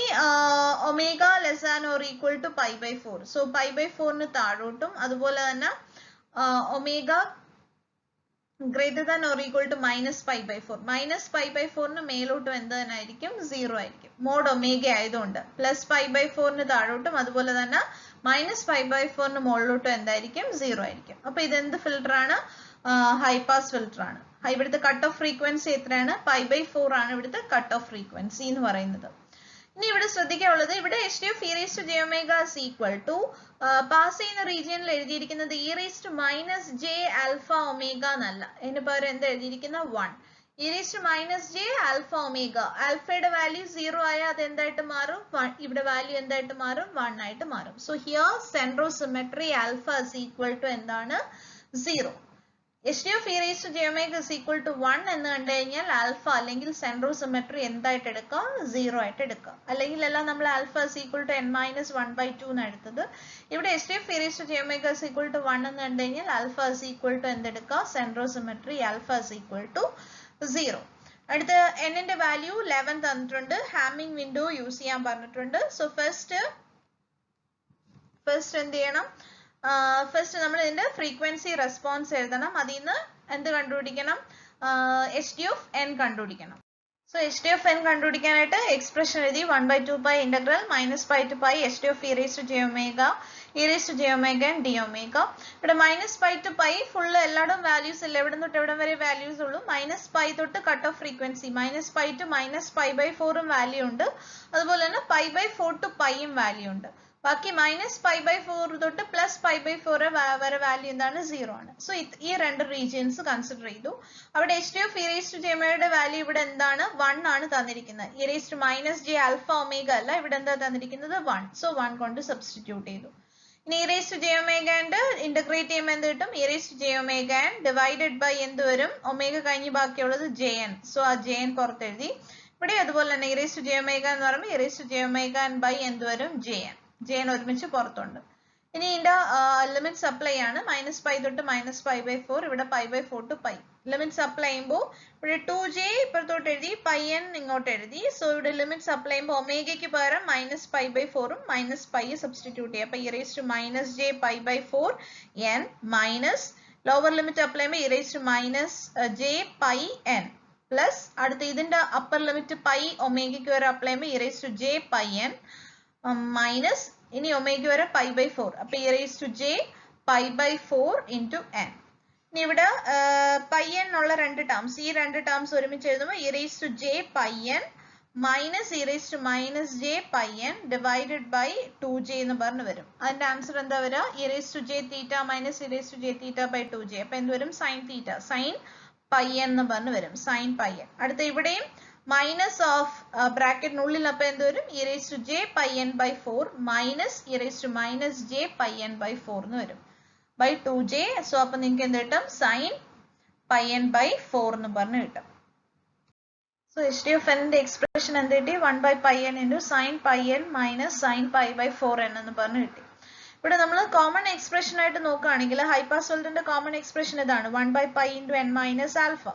omega less than or equal to pi by 4. So pi by 4ന് താഴോട്ടും അതുപോലെ തന്നെ omega greater than or equal to minus pi by 4. Minus pi by 4ന് മേലോട്ടും എന്ത് തന്നെ ആയിരിക്കും 0 ആയിരിക്കും. മോഡ് ഒമേഗ ആയതുകൊണ്ട് പ്ലസ് പൈ ബൈ 4ന് താഴോട്ടും അതുപോലെ തന്നെ മൈനസ് പൈ ബൈ 4ന് മുകളിലോട്ടും എന്തായിരിക്കും 0 ആയിരിക്കും. അപ്പൊ ഇതെന്ത് ഫിൽറ്റർ ആണ്? ഹൈ പാസ് ഫിൽറ്റർ ആണ്. ഇവിടുത്തെ കട്ട് ഓഫ് ഫ്രീക്വൻസി എത്രയാണ്? പൈ ബൈ 4 ആണ് ഇവിടുത്തെ കട്ട് ഓഫ് ഫ്രീക്വൻസി എന്ന് പറയുന്നത്. ഇനി ഇവിടെ ശ്രദ്ധിക്കാനുള്ളത് ഇവിടെ H D of E raise to J omega is equal to pass ചെയ്യുന്ന റീജിയനിൽ എഴുതിയിരിക്കുന്നത് E raise to minus J alpha omega എന്നല്ല, അതിന് പകരം എന്താ എഴുതിയിരിക്കുന്ന 1. E raise to minus J alpha omega. ആൽഫയുടെ വാല്യൂ 0 ആയാൽ അത് എന്തായിട്ട് മാറും? ഇവിടെ വാല്യൂ എന്തായിട്ട് മാറും? 1 ആയിട്ട് മാറും. So here centrosymmetry alpha is equal to എന്താണ്? 0. H D of E raise to J omega is equal to 1 എന്ന് കണ്ടു കഴിഞ്ഞാൽ ആൽഫ അല്ലെങ്കിൽ സെൻട്രോസിമെട്രി എന്തായിട്ട് എടുക്കാം? 0 ആയിട്ട് എടുക്കാം. അല്ലെങ്കിൽ എല്ലാം നമ്മൾ alpha is equal to n minus 1/2 എന്ന് എടുത്തത്. ഇവിടെ H D of E raise to J omega is equal to 1 എന്ന് കണ്ടു കഴിഞ്ഞാൽ ആൽഫ ഇസ് ഈക്വൽ ടു എന്തെടുക്കാം? Centrosymmetry alpha is equal to 0. അടുത്ത n-ന്റെ വാല്യൂ 11 തന്നിട്ടുണ്ട്. ഹാമിംഗ് വിൻഡോ യൂസ് ചെയ്യാൻ പറഞ്ഞിട്ടുണ്ട്. സോ ഫസ്റ്റ് എന്ത് ചെയ്യണം? ഫസ്റ്റ് നമ്മൾ ഇതിന്റെ ഫ്രീക്വൻസി റെസ്പോൺസ് എഴുതണം. അതിൽ നിന്ന് എന്ത് കണ്ടുപിടിക്കണം? എച്ച് ഡി ഓഫ് എൻ കണ്ടുപിടിക്കണം. So H D of N കണ്ടുപിടിക്കാനായിട്ട് എക്സ്പ്രഷൻ എഴുതി 1/2 pi integral minus pi to pi H D of E raise to J omega and D omega. ഇവിടെ minus pi to pi full എല്ലായിടും values ഇല്ല, എവിടെ തൊട്ട് എവിടെ വരെ വാല്യൂസ് ഉള്ളൂ. മൈനസ് പൈ തൊട്ട് cut off frequency minus pi to minus pi by 4ഉം വാല്യൂ ഉണ്ട്. അതുപോലെ തന്നെ പൈ ബൈ 4 ടു പൈയും വാല്യൂ ഉണ്ട്. ബാക്കി മൈനസ് പൈ ബൈ 4 തൊട്ട് പ്ലസ് പൈ ബൈ 4 വരെ വാല്യൂ എന്താണ്? 0 ആണ്. സോ ഈ രണ്ട് റീജിയൻസ് കൺസിഡർ ചെയ്തു. അവിടെ H D of E raise to j ഒമേഗയുടെ വാല്യൂ ഇവിടെ എന്താണ്? 1 ആണ് തന്നിരിക്കുന്നത്. E raise to minus J alpha omega അല്ല, ഇവിടെ എന്താ തന്നിരിക്കുന്നത്? 1. സോ 1 കൊണ്ട് സബ്സ്റ്റിറ്റ്യൂട്ട് ചെയ്തു. ഇനി E raise to J omega and integrate ചെയ്യുമ്പോൾ എന്ത് കിട്ടും? E raise to J omega and divided by എന്ത് വരും? ഒമേഗ കഴിഞ്ഞ് ബാക്കിയുള്ളത് ജെ എൻ. സോ ആ ജെ എൻ പുറത്തെഴുതി. ഇവിടെ അതുപോലെ തന്നെ E raise to J omega എന്ന് പറയുമ്പോൾ E raise to J omega and by എന്ത് വരും? J N. ജെ എൻ ഒരുമിച്ച് പുറത്തുണ്ട്. ഇനി ഇതിന്റെ ലിമിറ്റ്സ് അപ്ലൈ ആണ്. മൈനസ് പൈ തൊട്ട് മൈനസ് പൈ ബൈ 4, ഇവിടെ pi by 4 to pi. Limits apply ചെയ്യുമ്പോൾ ഇവിടെ 2j ഇപ്പുറത്തോട്ട് എഴുതി, പൈ എൻ ഇങ്ങോട്ട് എഴുതി. സോ ഇവിടെ ലിമിറ്റ്സ് അപ്ലൈ ചെയ്യുമ്പോൾ ഒമേഗയ്ക്ക് പകരം മൈനസ് പൈ ബൈ 4ഉം മൈനസ് പൈ സബ്സ്റ്റിറ്റ്യൂട്ട് ചെയ്യുക. അപ്പൊ e raise to minus J pi by 4 N minus lower limit apply ചെയ്യുമ്പോൾ e raise to minus J pi N plus അടുത്ത ഇതിന്റെ അപ്പർ ലിമിറ്റ് പൈ ഒമേഗയ്ക്ക് വരെ അപ്ലൈ ചെയ്യുമ്പോൾ e raise to J pi N minus ഇനി omega വരെ pi by 4. അപ്പൊ e raise to J pi by 4 into N. ഇനി ഇവിടെ പൈ എൻ ഉള്ള രണ്ട് ടേംസ്, ഈ രണ്ട് ടേംസ് ഒരുമിച്ച് എഴുതുമ്പോൾ E raise to J pi N minus E raise to minus J pi N divided by 2j എന്ന് പറഞ്ഞു വരും. അതിന്റെ ആൻസർ എന്താ വരിക? E raise to J theta minus E raise to J theta by 2j. അപ്പൊ എന്ത് വരും? Sine theta, sine pi N എന്ന് പറഞ്ഞു വരും. Sine pi N. അടുത്ത ഇവിടെയും മൈനസ് ഓഫ് ബ്രാക്കറ്റിനുള്ളിൽ അപ്പോൾ എന്ത് വരും e raised to j pi n by 4 minus e raised to minus j pi n by 4 എന്ന് വരും by 2j. സോ അപ്പോൾ നിങ്ങൾക്ക് എന്ത് കിട്ടും sin pi n by 4 എന്ന് പറഞ്ഞ് കിട്ടും. So h d of n ന്റെ എക്സ്പ്രഷൻ എന്ത് കിട്ടി 1 by pi n into sin pi n minus sin pi by 4n എന്ന് പറഞ്ഞ് കിട്ടി. ഇവിടെ നമ്മൾ കോമൺ എക്സ്പ്രഷൻ ആയിട്ട് നോക്കുകയാണെങ്കിൽ ഹൈ പാസ് ഫിൽറ്ററിന്റെ കോമൺ എക്സ്പ്രഷൻ ഇതാണ് 1 by pi into n minus alpha.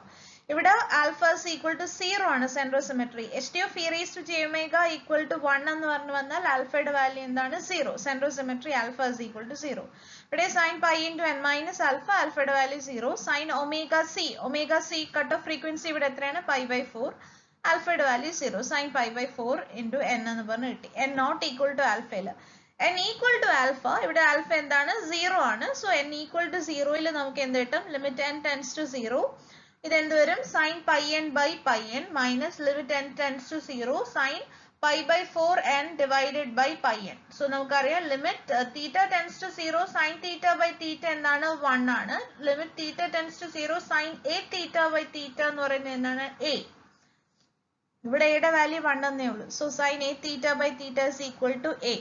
ഇവിടെ ആൽഫ ഇസ് ഈക്വൽ ടു 0 ആണ് central symmetry. H D of e raise to J omega equal to 1 എന്ന് പറഞ്ഞു വന്നാൽ ആൽഫയുടെ വാല്യൂ എന്താണ് 0. Central symmetry alpha is equal to 0. ഇവിടെ sine pi into N minus alpha, ആൽഫയുടെ value 0. Sine omega C cut off frequency ഇവിടെ എത്രയാണ് pi by 4, ആൽഫയുടെ value 0. Sine pi by 4 into N എന്ന് പറഞ്ഞ് കിട്ടി. എൻ നോട്ട് ഈക്വൽ ടു ആൽഫയിൽ n equal to alpha, ഇവിടെ ആൽഫ എന്താണ് 0 ആണ്. സോ n ഈക്വൽ ടു 0യിൽ നമുക്ക് എന്ത് കിട്ടും ലിമിറ്റ് n ടെൻസ് ടു 0. ഇതെന്ത് വരും sin pi n by pi n minus limit n tends to 0 sin pi by 4n divided by pi n. So നമുക്കറിയാം limit theta tends to 0 sin theta by theta എന്താണ് 1 ആണ്. Limit theta tends to 0 sin a theta by theta എന്ന് പറയുന്നത് എന്താണ് a. ഇവിടെ a യുടെ value 1 എന്നേ ഉള്ളൂ. So sin a theta by theta is equal to a.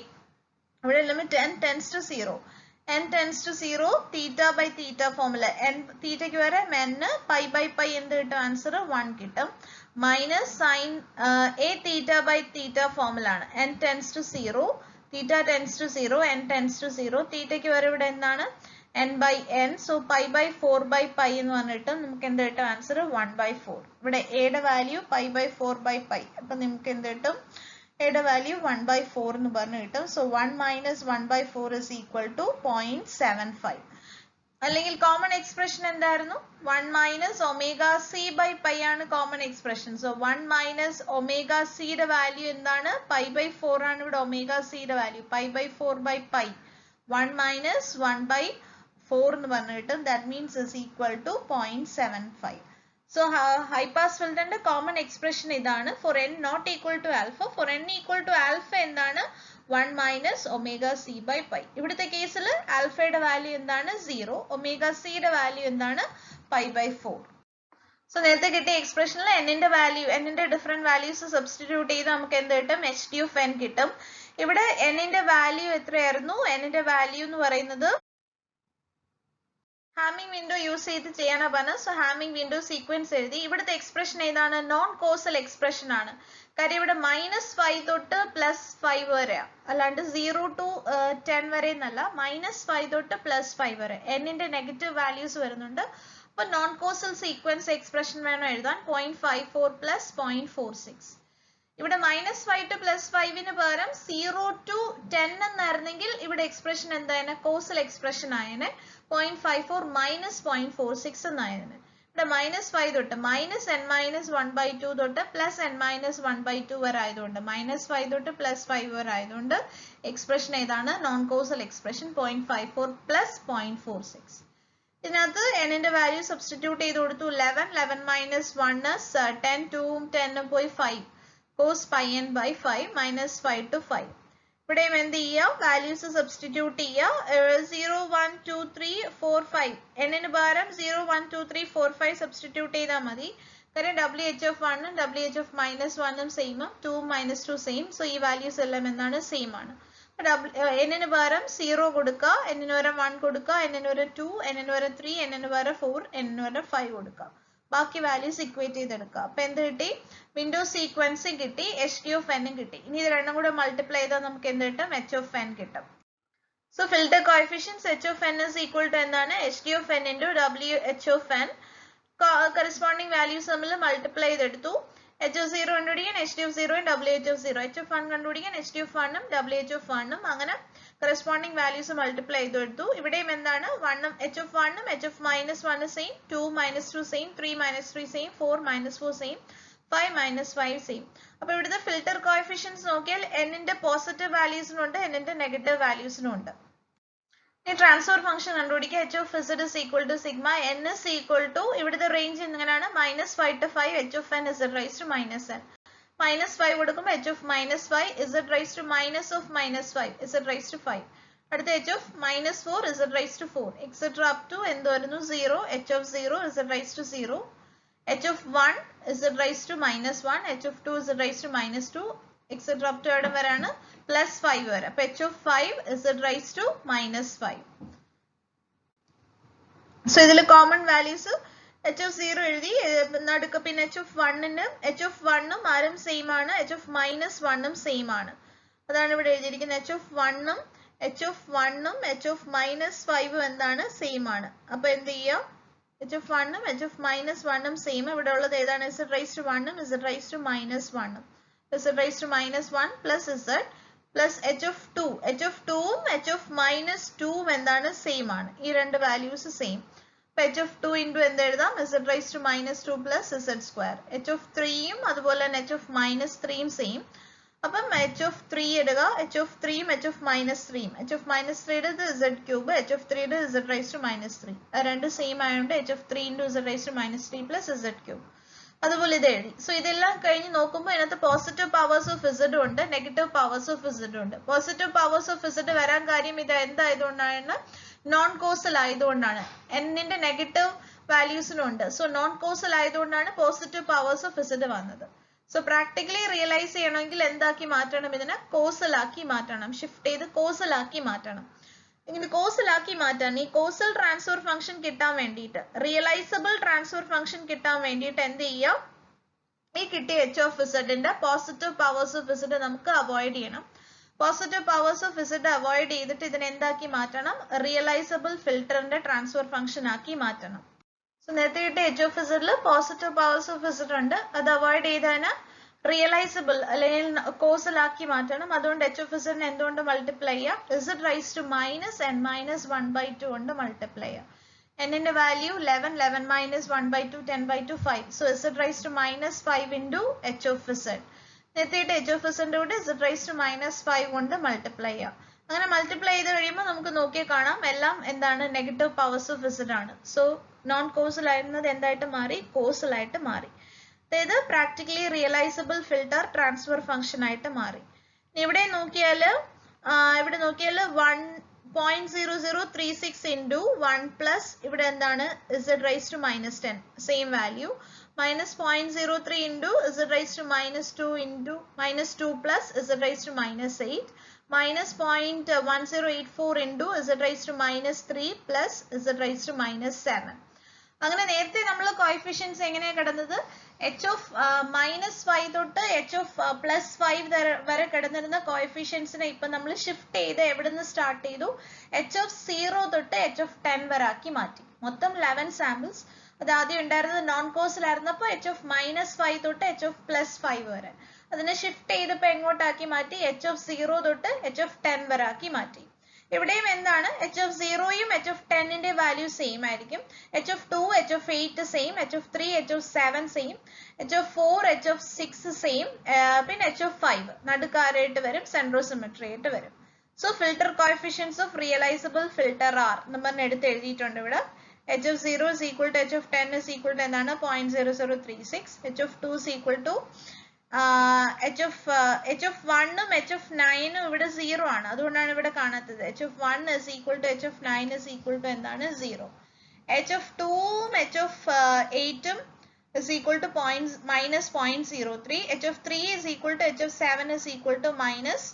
ഇവിടെ limit n tends to 0, n tends to 0 theta by theta formula n തീറ്റയ്ക്ക് വരെ n പൈ ബൈ പൈ എന്ത് കിട്ടും ആൻസർ 1 കിട്ടും. Minus sine a theta by theta formula ആണ് n tends to 0 theta tends to 0 n tends to 0 തീറ്റയ്ക്ക് വരെ ഇവിടെ എന്താണ് n by n. So pi by 4 by pi എന്ന് പറഞ്ഞിട്ട് നമുക്ക് എന്ത് കിട്ടും ആൻസർ 1 ബൈ 4. ഇവിടെ a യുടെ value pi by 4 by pi, അപ്പൊ നമുക്ക് എന്ത് കിട്ടും a യുടെ വാല്യൂ 1 by 4 എന്ന് പറഞ്ഞു കിട്ടും. So 1 minus 1 by 4 is equal to 0.75. അല്ലെങ്കിൽ കോമൺ എക്സ്പ്രഷൻ എന്തായിരുന്നു 1 minus omega c by pi ആണ് common expression. So 1 minus omega c യുടെ വാല്യൂ എന്താണ് പൈ ബൈ 4 ആണ് ഇവിടെ ഒമേഗ c യുടെ value pi by 4 by pi. 1 minus 1 by 4 എന്ന് പറഞ്ഞു കിട്ടും. That means is equal to 0.75. So high pass filter common expression idana for n not equal to alpha. For n equal to alpha endana 1 minus omega c by pi. Ividuthe case il alpha ide value endana 0, omega c ide value endana pi by 4. So നേരത്തെ കിട്ടിയ എക്സ്പ്രഷനിൽ n ന്റെ value n ന്റെ different values substitute ചെയ്ത് നമുക്ക് എന്ത് കിട്ടും h d of n കിട്ടും. ഇവിടെ n ന്റെ വാല്യൂ എത്രയായിരുന്നു n ന്റെ വാല്യൂ എന്ന് പറയുന്നത് ഹാമിംഗ് വിൻഡോ യൂസ് ചെയ്ത് ചെയ്യാനാ പറഞ്ഞത്. സോ ഹാമിംഗ് വിൻഡോ സീക്വൻസ് എഴുതി. ഇവിടുത്തെ എക്സ്പ്രഷൻ ഏതാണ് നോൺ കോസൽ എക്സ്പ്രഷൻ ആണ്. കാര്യം ഇവിടെ -5 തൊട്ട് +5 വരെയാണ്, അല്ലാണ്ട് 0 to 10 വരെ എന്നല്ല. -5 തൊട്ട് +5 വരെ n ന്റെ നെഗറ്റീവ് വാല്യൂസ് വരുന്നുണ്ട്. അപ്പൊ നോൺ കോസൽ സീക്വൻസ് എക്സ്പ്രഷൻ വേണം എഴുതാൻ. 0.54 + 0.46. ഇവിടെ -5 to +5 പകരം 0 to 10 എന്നായിരുന്നെങ്കിൽ ഇവിടെ എക്സ്പ്രഷൻ എന്തായനെ കോസൽ എക്സ്പ്രഷൻ ആയനെ 0.54 - 0.46 എന്നായതിനെ. ഇവിടെ -5 തൊട്ട് -n-1/2 തൊട്ട് +n-1/2 വരെ ആയതുകൊണ്ട് -5 തൊട്ട് +5 വരെ ആയതുകൊണ്ട് എക്സ്പ്രഷൻ ഏതാണ് നോൺ കോസൽ എക്സ്പ്രഷൻ 0.54 + 0.46. ഇതിനകത്ത് n ന്റെ വാല്യൂ സബ്സ്റ്റിറ്റ്യൂട്ട് ചെയ്ത് കൊടുത്തു. 11 - 1 10, 2 10 പോയി 5 cos pi n by 5 -5 to 5. ഇവിടെ എന്ത് ചെയ്യാം വാല്യൂസ് സബ്സ്റ്റിറ്റ്യൂട്ട് ചെയ്യാം. 0 1 2 3 4 5 n ന് പകരം 0 1 2 3 4 5 സബ്സ്റ്റിറ്റ്യൂട്ട് ചെയ്താൽ മതി. കാരണം wh of 1 ഉം wh of -1 ഉം സെയിം, 2 -2 സെയിം. സോ ഈ വാല്യൂസ് എല്ലാം എന്താണ് സെയിം ആണ്. n ന് പകരം 0 കൊടുക്കുക, n ന് പകരം 1 കൊടുക്കുക, n ന് പകരം 2, n ന് പകരം 3, n ന് പകരം 4, n ന് പകരം 5 കൊടുക്കുക. ബാക്കി വാല്യൂസ് ഇക്വേറ്റ് ചെയ്തെടുക്കുക. അപ്പൊ എന്ത് കിട്ടി വിൻഡോ സീക്വൻസ് കിട്ടി, എച്ച് ഡി ഓഫ് എൻ കിട്ടി. ഇനി ഇത് രണ്ടും കൂടെ മൾട്ടിപ്ലൈ ചെയ്താൽ നമുക്ക് എന്ത് കിട്ടും എച്ച് ഓഫ് എൻ കിട്ടും. So filter coefficients H of N is equal to എന്താണ് H D of N into W H of N. Corresponding values തമ്മിൽ മൾട്ടിപ്ലൈ ചെയ്തെടുത്തു. h of 0 കണ്ടുപിടിക്കാൻ h d of 0 ഉം wh of 0, h of 1 കണ്ടുപിടിക്കാൻ h d of 1 ഉം wh of 1 ഉം അങ്ങനെ corresponding values multiply ചെയ്തെടുത്തു. ഇവിടെയും എന്താണ് h of 1 ഉം h of -1 same, 2 -2 same, 3 -3 same, 4 -4 same, 5 -5 same. അപ്പൊ ഇവിടുത്തെ ഫിൽട്ടർ കോഎഫിഷ്യൻസ് നോക്കിയാൽ n ന്റെ പോസിറ്റീവ് വാല്യൂസിനുണ്ട്, n ന്റെ നെഗറ്റീവ് വാല്യൂസിനുണ്ട്. ഇനി ട്രാൻസ്ഫർ ഫംഗ്ഷൻ കണ്ടുപിടിക്കുക. h of z is equal to sigma n is equal to ഇവിടുത്തെ റേഞ്ച് എങ്ങനെയാണ് -5 to 5 h of n z raised to -n. -5 കൊടുക്കുമ്പോൾ h of -5 z raised to minus of -5 z raised to 5. അടുത്ത h of -4 z raised to 4 etc. up to എന്ത് വരുന്നു 0 h of 0 z raised to 0. h of 1 z raised to minus 1, h of 2 z raised to minus 2, etc. up to എവിടെ വരെയാണ് plus 5 വരെ. അപ്പോൾ h of 5 z raised to minus 5. So ഇതിൽ common values h of 0 എഴുതി നടുക്ക് പിന്നെ h of 1ന് h of 1ഉം ആരും same ആണ്, h of minus 1ഉം സെയിം ആണ്. അതാണ് ഇവിടെ എഴുതിയിരിക്കുന്നത്. h of 1ഉം h of 1ഉം h of minus 5ഉം എന്താണ് സെയിം ആണ്. അപ്പോൾ എന്ത് ചെയ്യാം, h of 1ഉം h of minus 1ഉം സെയിം. ഇവിടെ ഉള്ളത് ഏതാണ്, z raised to 1ഉം z raised to minus 1ഉം. z raised to minus 1 plus z plus h of 2. h of 2ഉം h of minus 2ഉം എന്താണ് സെയിം ആണ്. ഈ രണ്ട് വാല്യൂസ് സെയിം. അപ്പോൾ h of 2 into എന്ത് എഴുതാം, z raised to minus 2 plus z square. h of 3യും അതുപോലെ തന്നെ h of minus 3യും സെയിം. അപ്പം h of 3 ഇടുക, h of 3യും h of minus 3യും. h of minus 3യുടെ z cube, h of 3യുടെ z raised to minus 3. രണ്ട് same ആയതുകൊണ്ട് h of 3 into z raised to minus 3 plus z cube. അതുപോലെ ഇത് എഴുതി. So ഇതെല്ലാം കഴിഞ്ഞ് നോക്കുമ്പോൾ ഇതിനകത്ത് പോസിറ്റീവ് പവേഴ്സ് ഓഫ് z ഉണ്ട്, നെഗറ്റീവ് പവേഴ്സ് ഓഫ് z ഉണ്ട്. പോസിറ്റീവ് പവേഴ്സ് ഓഫ് z വരാൻ കാര്യം ഇത് എന്തായതുകൊണ്ടാണ്, നോൺ കോസൽ ആയതുകൊണ്ടാണ്. എന്നിന്റെ നെഗറ്റീവ് വാല്യൂസിനുണ്ട്. സോ നോൺ കോസൽ ആയതുകൊണ്ടാണ് പോസിറ്റീവ് പവേഴ്സ് ഓഫ് z വന്നത്. സോ പ്രാക്ടിക്കലി റിയലൈസ് ചെയ്യണമെങ്കിൽ എന്താക്കി മാറ്റണം, ഇതിനെ കോസൽ ആക്കി മാറ്റണം, ഷിഫ്റ്റ് ചെയ്ത് കോസൽ ആക്കി മാറ്റണം. ഇങ്ങനെ കോസൽ ആക്കി മാറ്റാൻ ഈ കോസൽ ട്രാൻസ്ഫർ ഫംഗ്ഷൻ കിട്ടാൻ വേണ്ടിയിട്ട്, റിയലൈസബിൾ ട്രാൻസ്ഫർ ഫംഗ്ഷൻ കിട്ടാൻ വേണ്ടിയിട്ട് എന്ത് ചെയ്യാം, ഈ കിട്ടിയ h of z positive powers of z നമുക്ക് അവോയ്ഡ് ചെയ്യണം. Positive powers of z avoid ചെയ്തിട്ട് ഇതിനെ എന്താക്കി മാറ്റണം, റിയലൈസബിൾ ഫിൽറ്ററിന്റെ ട്രാൻസ്ഫർ ഫംഗ്ഷൻ ആക്കി മാറ്റണം. സോ നേരത്തെ കിട്ടിയ h of z positive powers of z ഉണ്ട്, അത് അവോയ്ഡ് ചെയ്തതിന് റിയലൈസബിൾ അല്ലെങ്കിൽ കോസൽ ആക്കി മാറ്റണം. അതുകൊണ്ട് h of z നെ എന്തുകൊണ്ട് മൾട്ടിപ്ലൈ ചെയ്യാം, z raised to minus n minus 1/2 കൊണ്ട് മൾട്ടിപ്ലൈ ചെയ്യാം. n ന്റെ value 11, 11 minus 1/2, 10/2, 5. So z raised to minus 5 into h of z. നേരത്തെ h of z ന്റെ കൂടെ z raised to minus 5 കൊണ്ട് മൾട്ടിപ്ലൈ ചെയ്യാം. അങ്ങനെ മൾട്ടിപ്ലൈ ചെയ്ത് കഴിയുമ്പോൾ നമുക്ക് നോക്കിയാൽ കാണാം എല്ലാം എന്താണ്, നെഗറ്റീവ് പവേഴ്സ് ഓഫ് z ആണ്. സോ നോൺ കോസൽ ആയിരുന്നത് എന്തായിട്ട് മാറി, കോസൽ ആയിട്ട് മാറി. അതായത് practically realisable filter transfer function ആയിട്ട് മാറി. ഇവിടെ നോക്കിയാൽ 1.0036 into 1 plus ഇവിടെ എന്താണ് z raised to minus 10 same value, minus 0.03 into z raised to minus 2 into minus 2 plus z raised to minus 8, minus 0.1084 into z raised to minus 3 plus z raised to minus 7. അങ്ങനെ നേരത്തെ നമ്മൾ coefficients എങ്ങനെയാണ് കിടന്നത്, h of minus 5 തൊട്ട് h of plus 5 വരെ കിടന്നിരുന്ന കോഎഫിഷ്യൻസിനെ ഇപ്പൊ നമ്മൾ ഷിഫ്റ്റ് ചെയ്ത് എവിടെ നിന്ന് സ്റ്റാർട്ട് ചെയ്തു, h of 0 തൊട്ട് h of 10 വരെ ആക്കി മാറ്റി. മൊത്തം 11 സാമ്പിൾസ്. അത് ആദ്യം ഉണ്ടായിരുന്നത് നോൺ കോസൽ ആയിരുന്നപ്പോൾ h of minus 5 തൊട്ട് h of plus 5 വരെ. അതിനെ ഷിഫ്റ്റ് ചെയ്തപ്പോൾ എങ്ങോട്ടാക്കി മാറ്റി, h of 0 തൊട്ട് h of 10 വരെ ആക്കി മാറ്റി. ഇവിടെയും എന്താണ്, h of 0യും h of 10ന്റെ വാല്യൂ സെയിം ആയിരിക്കും. h of 2, h of 8 same, h of 3, h of 7 same, h of 4, h of 6 same, പിന്നെ h of 5 നടുക്കാരായിട്ട് വരും, സെൻട്രോസിമെട്രി ആയിട്ട് വരും. So filter coefficients of realisable filter are നമ്മൾ എടുത്ത് എഴുതിയിട്ടുണ്ട് ഇവിടെ. h of 0 is equal to h of 10 is equal to എന്താണ് 0.0036, h of 2 is equal to h of 1ഉം h of 9ഉം ഇവിടെ 0 ആണ്, അതുകൊണ്ടാണ് ഇവിടെ കാണാത്തത്. h of 1 is equal to h of 9 is equal to എന്താണ് 0. h of 2ഉം h of 8ഉം is equal to minus 0.03, h of 3 is equal to h of 7 is equal to minus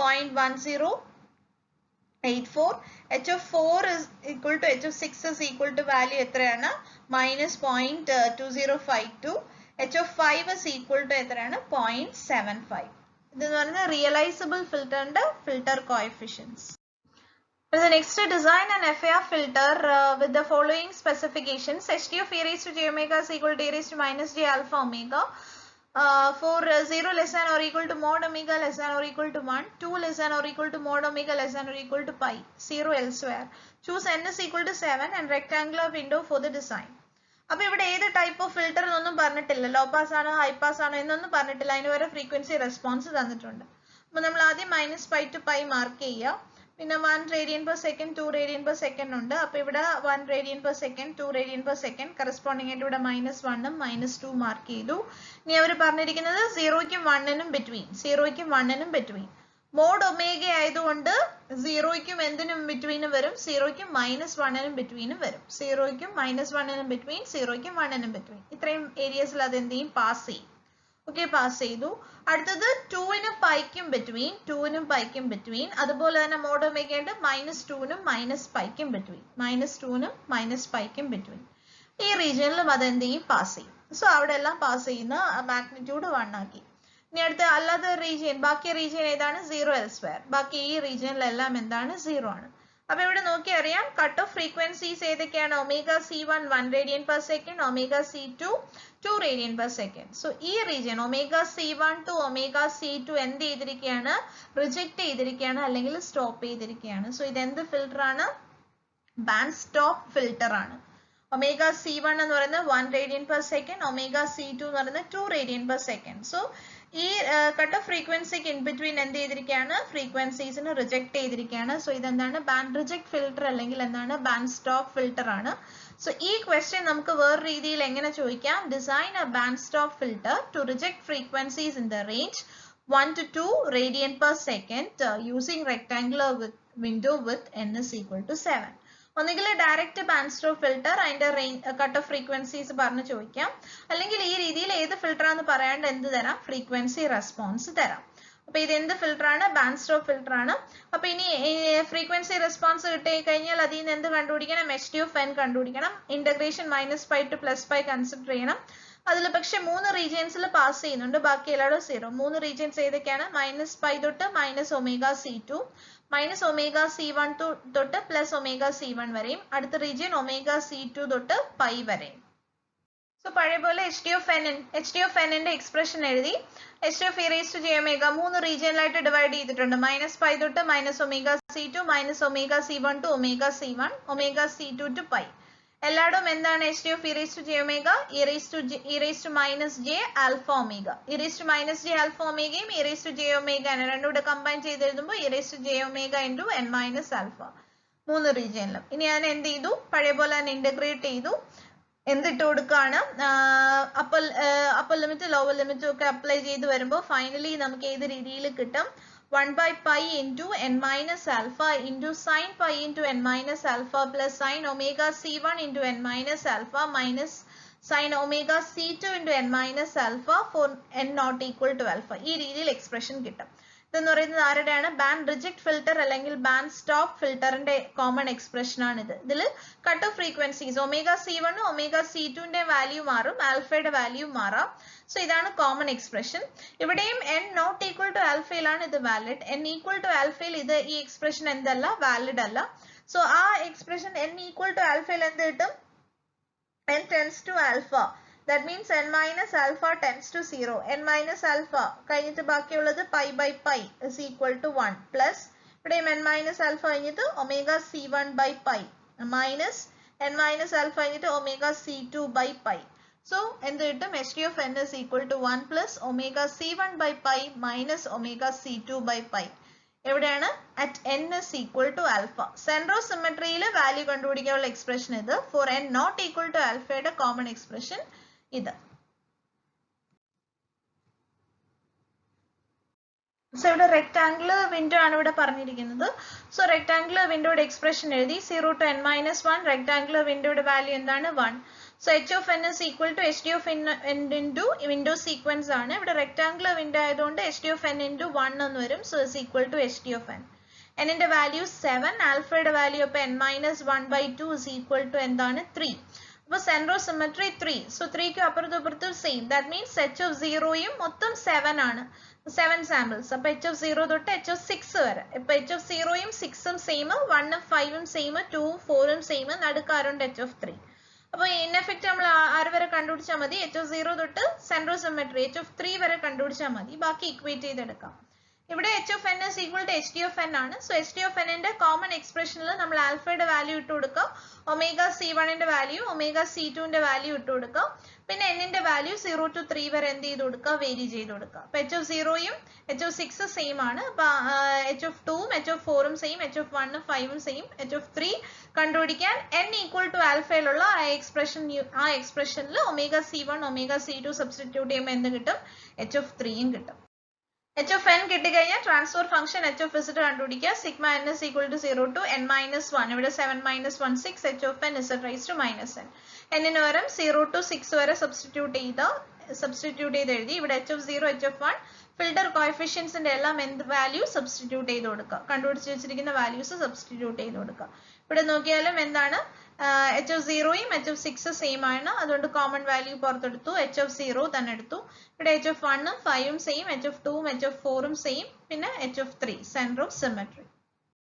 0.1084, h of 4 is equal to h of 6 is equal to value എത്രയാണ്, minus 0.2052, h of 5 is equal to എത്രയാണ് 0.75. ഇതെന്ന് പറഞ്ഞാൽ realisable ഫിൽറ്ററിന്റെ filter coefficients. The next design an FAR filter with the following specifications. Ht of e raised to j omega is equal to e raised to minus j alpha omega. For 0 less than or equal to mod omega less than or equal to 1, 2 less than or equal to mod omega less than or equal to pi, 0 elsewhere. Choose n is equal to 7 and rectangular window for the design. അപ്പോൾ ഇവിടെ ഏത് type of filter എന്നൊന്നും പറഞ്ഞിട്ടില്ല, low pass ആണോ high pass ആണോ എന്നൊന്നും പറഞ്ഞിട്ടില്ല. അതിന് വരെ ഫ്രീക്വൻസി റെസ്പോൺസ് തന്നിട്ടുണ്ട്. അപ്പോൾ നമ്മൾ ആദ്യം -π to π മാർക്ക് ചെയ്യുക. പിന്നെ 1 radian per second, 2 radian per second ഉണ്ട്. അപ്പോൾ ഇവിടെ 1 radian per second, 2 radian per second corresponding ആയിട്ട് ഇവിടെ -1ഉം -2 മാർക്ക് ചെയ്തു. ഇനി അവർ പറഞ്ഞിരിക്കുന്നത് 0ക്കും 1നും ബിറ്റ്വീൻ, 0ക്കും 1നും ബിറ്റ്വീൻ. മോഡ് ഒമേഗ ആയതുകൊണ്ട് സീറോയ്ക്കും എന്തിനും ബിറ്റ്വീനും വരും, സീറോയ്ക്കും -1നും ബിറ്റ്വീനും വരും. സീറോയ്ക്കും -1നും ബിറ്റ്വീൻ, സീറോയ്ക്കും 1നും ബിറ്റ്വീൻ. ഇത്രയും ഏരിയസിൽ അത് എന്ത് ചെയ്യും, പാസ് ചെയ്യും. ഓക്കെ, പാസ് ചെയ്തു. അടുത്തത് 2നും പൈക്കും ബിറ്റ്വീൻ, 2നും പൈക്കും ബിറ്റ്വീൻ. അതുപോലെ തന്നെ മോഡ് ഒമേഗ ഉണ്ട് -2നും -πക്കും ബിറ്റ്വീൻ, -2നും -πക്കും ബിറ്റ്വീൻ. ഈ റീജിയനിലും അത് എന്ത് ചെയ്യും, പാസ് ചെയ്യും. സോ അവിടെ എല്ലാം പാസ് ചെയ്യുന്ന മാഗ്നിറ്റ്യൂഡ് 1 ആക്കി. ഇനി അടുത്ത അല്ലാതെ റീജിയൻ, ബാക്കി റീജിയൻ ഏതാണ്, 0 elsewhere. ബാക്കി ഈ റീജിയനിലെല്ലാം എന്താണ്, 0 ആണ്. അപ്പൊ ഇവിടെ നോക്കി അറിയാം കട്ട് ഓഫ് ഫ്രീക്വൻസീസ് ഏതൊക്കെയാണ്, ωc1 1 radian/second, ωc2 2 radian/second. So ഈ റീജിയൻ ωc1 to ωc2 എന്ത് ചെയ്തിരിക്കുകയാണ്, റിജക്ട് ചെയ്തിരിക്കുകയാണ് അല്ലെങ്കിൽ സ്റ്റോപ്പ് ചെയ്തിരിക്കുകയാണ്. സോ ഇത് എന്ത് ഫിൽട്ടർ ആണ്, ബാൻഡ് സ്റ്റോപ്പ് ഫിൽട്ടർ ആണ്. ωc1 എന്ന് പറയുന്നത് 1 radian/second, ωc2 എന്ന് പറയുന്നത് 2 radian/second. സോ ഈ കട്ട് ഓഫ് ഫ്രീക്വൻസിക്ക് ഇൻ ബിറ്റ്വീൻ എന്ത് ചെയ്തിരിക്കുകയാണ്, ഫ്രീക്വൻസീസിന് റിജക്ട് ചെയ്തിരിക്കുകയാണ്. സോ ഇതെന്താണ്, ബാൻഡ് റിജക്ട് ഫിൽട്ടർ അല്ലെങ്കിൽ എന്താണ്, ബാൻഡ് സ്റ്റോപ്പ് ഫിൽട്ടർ ആണ്. സോ ഈ ക്വസ്റ്റ്യൻ നമുക്ക് വേറെ രീതിയിൽ എങ്ങനെ ചോദിക്കാം, design a band stop filter to reject frequencies in the range 1 to 2 radian/second using rectangular window with n is equal to 7. ഒന്നുകിൽ ഡയറക്റ്റ് ബാൻഡ് സ്റ്റോപ്പ് ഫിൽട്ടർ അതിന്റെ കട്ട് ഓഫ് ഫ്രീക്വൻസീസ് പറഞ്ഞ് ചോദിക്കാം, അല്ലെങ്കിൽ ഈ രീതിയിൽ ഏത് ഫിൽട്ടർ ആണെന്ന് പറയാണ്ട് എന്ത് തരാം, ഫ്രീക്വൻസി റെസ്പോൺസ് തരാം. അപ്പൊ ഇത് എന്ത് ഫിൽട്ടർ ആണ്, ബാൻഡ് സ്റ്റോപ്പ് ഫിൽട്ടർ ആണ്. അപ്പൊ ഇനി ഫ്രീക്വൻസി റെസ്പോൺസ് കിട്ടി കഴിഞ്ഞാൽ അതിൽ നിന്ന് എന്ത് കണ്ടുപിടിക്കണം, h(n) കണ്ടുപിടിക്കണം. ഇന്റഗ്രേഷൻ -π to +π കൺസിഡർ ചെയ്യണം. അതിൽ പക്ഷെ 3 റീജിയൻസിൽ പാസ് ചെയ്യുന്നുണ്ട്, ബാക്കി എല്ലാവരും 0. 3 റീജിയൻസ് ഏതൊക്കെയാണ്, -π തൊട്ട് -ωc2, -ωc1 തൊട്ട് +ωc1 വരെയും, അടുത്ത റീജിയൻ ωc2 തൊട്ട് π വരെയും. സോ പഴയ പോലെ HT(n)ന്റെ എക്സ്പ്രഷൻ എഴുതി. HT(e)jω 3 റീജിയനിലായിട്ട് ഡിവൈഡ് ചെയ്തിട്ടുണ്ട്. -π തൊട്ട് -ωc2, -ωc1 to ωc1, ωc2 to π. എല്ലായിടും എന്താണ് HT(e)jω, e raised to -j alpha omega. e raised to -j alpha omegയും e raised to j omega രണ്ടും കൂടെ കമ്പൈൻ ചെയ്ത് എഴുതുമ്പോൾ e raised to j omega into n minus alpha. 3 റീജിയനിലും. ഇനി ഞാൻ എന്ത് ചെയ്തു, പഴയ പോലെ തന്നെ ഇന്റഗ്രേറ്റ് ചെയ്തു. എന്തിട്ട് കൊടുക്കുകയാണ്, അപ്പർ ലിമിറ്റ് ലോവർ ലിമിറ്റും ഒക്കെ അപ്ലൈ ചെയ്ത് വരുമ്പോൾ ഫൈനലി നമുക്ക് ഏത് രീതിയിൽ കിട്ടും, 1/π into n minus alpha into sin π into n minus alpha plus sin omega c1 into n minus alpha minus sin omega c2 into n minus alpha for n not equal to alpha. ഈ രീതിയിൽ expression കിട്ടും. ഇതെന്ന് പറയുന്നത് ആരുടെയാണ്, band reject filter അല്ലെങ്കിൽ band stop ഫിൽട്ടറിന്റെ common expression ആണ് ഇത്. ഇതിൽ കട്ട് ഓഫ് ഫ്രീക്വൻസീസ് ωc1 ωc2ന്റെ വാല്യൂ മാറും, ആൽഫയുടെ വാല്യൂ മാറാം. സോ ഇതാണ് കോമൺ എക്സ്പ്രഷൻ. ഇവിടെയും n നോട്ട് ഈക്വൽ ടു ആൽഫയിലാണ് ഇത് വാലിഡ്. n ഈക്വൽ ടു ആൽഫയിൽ ഇത് ഈ എക്സ്പ്രഷൻ എന്തല്ല, വാലിഡ് അല്ല. സോ ആ എക്സ്പ്രഷൻ n ഈക്വൽ ടു ആൽഫയിൽ എന്ത് കിട്ടും, n tends to alpha. That means n minus alpha tends to 0. n minus alpha കഴിഞ്ഞിട്ട് ബാക്കിയുള്ളത് π/π is equal to 1 plus ഇവിടെയും n minus alpha കഴിഞ്ഞിട്ട് ωc1/π minus n minus alpha കഴിഞ്ഞിട്ട് ωc2/π. So എന്ത് കിട്ടും, HT(n) is equal to 1 plus ωc1/π minus ωc2/π. എവിടെയാണ്, at n is equal to alpha. സെൻട്രോസിമെട്രിയിൽ value കണ്ടുപിടിക്കാനുള്ള എക്സ്പ്രഷൻ ഇത്. For n not equal to alpha common expression ഇത്. So ഇവിടെ rectangular window ആണ് ഇവിടെ പറഞ്ഞിരിക്കുന്നത്. സോ റെക്ടാംഗുലർ വിൻഡോയുടെ എക്സ്പ്രഷൻ എഴുതി. 0 to n-1 റെക്ടാംഗുലർ വിൻഡോയുടെ വാല്യൂ എന്താണ്, 1. So h(n) is equal to HT(n) into window sequence ആണ്. ഇവിടെ റെക്ടാംഗുലർ വിൻഡോ ആയതുകൊണ്ട് HT(n) into 1 എന്ന് വരും. So is equal to HT(n). n-ന്റെ വാല്യൂ 7, ആൽഫയുടെ വാല്യൂ അപ്പോൾ n-1/2 is equal to എന്താണ്, 3. അപ്പോൾ സെൻട്രോസിമെട്രി 3. സോ 3ക്ക് അപ്പുറത്തും സെയിം. ദാറ്റ് മീൻസ് h(0)യും മൊത്തം 7 ആണ്, 7 സാമ്പിൾസ്. അപ്പൊ h(0) തൊട്ട് h(6) വരെ. ഇപ്പൊ h(0)യും 6ഉം സെയിം, 1ഉം 5ഉം സെയിം, 2ഉം 4ഉം സെയിം, നടുക്കാരുണ്ട് h(3). അപ്പൊ ഇൻ എഫക്റ്റ് നമ്മൾ ആര് വരെ കണ്ടുപിടിച്ചാൽ മതി, h(0) തൊട്ട് സെൻട്രോസിമെട്രി h(3) വരെ കണ്ടുപിടിച്ചാൽ മതി. ബാക്കി ഇക്വേറ്റ് ചെയ്തെടുക്കാം. ഇവിടെ h(n) is equal to HT(n) ആണ്. സോ HT(n)ന്റെ കോമൺ എക്സ്പ്രഷനിൽ നമ്മൾ ആൽഫയുടെ വാല്യൂ ഇട്ട് കൊടുക്കാം, ωc1ന്റെ വാല്യൂ, ωc2ന്റെ വാല്യൂ ഇട്ട് കൊടുക്കാം. പിന്നെ n-ന്റെ വാല്യൂ 0 to 3 വരെ എന്ത് ചെയ്ത് കൊടുക്കുക, വേരി ചെയ്ത് കൊടുക്കുക. അപ്പൊ h(0)യും h(6) സെയിം ആണ്. അപ്പൊ h(2)ഉം h(4)ഉം സെയിം, h(1)ഉം 5ഉം സെയിം, h(3) കണ്ടുപിടിക്കാൻ n ഈക്വൽ ടു ആൽഫയിലുള്ള ആ എക്സ്പ്രഷനിൽ ωc1 ωc2 സബ്സ്റ്റിറ്റ്യൂട്ട് ചെയ്യുമ്പോൾ എന്ത് കിട്ടും, h(3)യും കിട്ടും. h of n കിട്ടിക്കഴിഞ്ഞാൽ transfer function h of z കണ്ടുപിടിക്കുക. Sigma n is equal to 0 to n minus 1. ഇവിടെ 7 minus 1 6 h of n z raised to minus n. n ന് പകരം 0 to 6 വരെ സബ്സ്റ്റിറ്റ്യൂട്ട് ചെയ്ത് എഴുതി. ഇവിടെ h of 0 h of 1 filter കോഎഫിഷ്യൻസിന്റെ എല്ലാം എന്ത് വാല്യൂ സബ്സ്റ്റിറ്റ്യൂട്ട് ചെയ്ത് കൊടുക്കുക. കണ്ടുപിടിച്ച് വെച്ചിരിക്കുന്ന വാല്യൂസ് സബ്സ്റ്റിറ്റ്യൂട്ട് ചെയ്ത് കൊടുക്കുക. ഇവിടെ നോക്കിയാലും എന്താണ് h of 0യും h of 6 സെയിം ആണ്. അതുകൊണ്ട് കോമൺ വാല്യൂ പുറത്തെടുത്തു. h of 0 തന്നെ എടുത്തു. ഇവിടെ h of 1ഉം 5ഉം സെയിം, h of 2ഉം h of 4ഉം സെയിം, പിന്നെ h of 3 centre of symmetry.